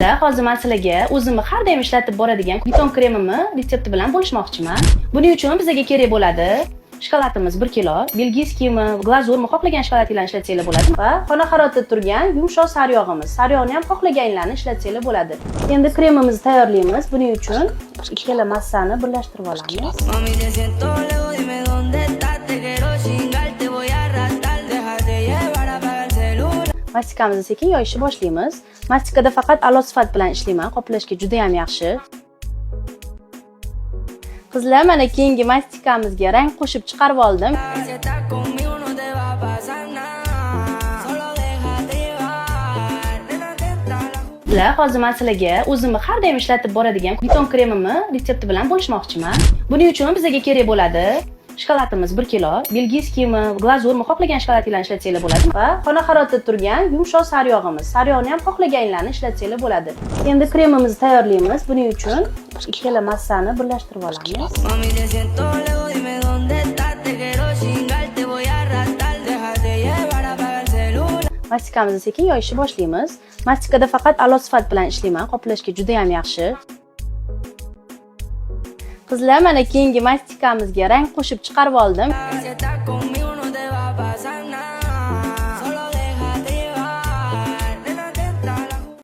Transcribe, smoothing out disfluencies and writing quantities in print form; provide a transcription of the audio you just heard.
Hozir men sizlarga o'zimni har doim ishlatib boradigan beton kremimni retsepti bilan bo'lishmoqchiman. Buning uchun bizga kerak bo'ladi shokoladimiz 1 kilo, belgiyskiymi, glazurmi xohlagan shokoladlarni ishlatsanglar bo'ladi va xona haroratida turgan yumshoq saryog'imiz. Saryog'ni ham xohlaganlarni ishlatsanglar bo'ladi. Endi kremimizni tayyorlaymiz. Buning uchun ikkala massani birlashtirib olamiz. Mastikamizni sekin yoyishni boshlaymiz. Mastikada faqat alo sifat bilan ishlayman, qoplashga juda ham yaxshi. Qizlar, mana keyingi mastikamizga rang qo'shib chiqarib oldim. Hozir men sizlarga o'zimni har doim ishlatib boradigan beton kremimni retsepti bilan bo'lishmoqchiman. Buning uchun bizga kerak bo'ladi shokoladimiz 1 kilo, belgiyskiymi, glazurmi xohlagan shokoladlarni ishlatsanglar bo'ladi va xona haroratida turgan yumshoq saryog'imiz. Saryog'ni ham xohlaganlarni ishlatsanglar bo'ladi. Endi kremimizni tayyorlaymiz. Buning uchun ikkala massani birlashtirib olamiz. Mastikamizni sekin yoyishni boshlaymiz. Mastikada faqat alo sifat bilan ishlayman, qoplashga juda ham yaxshi. Qizlar, mana keyingi mastikamizga rang qo'shib chiqarib oldim.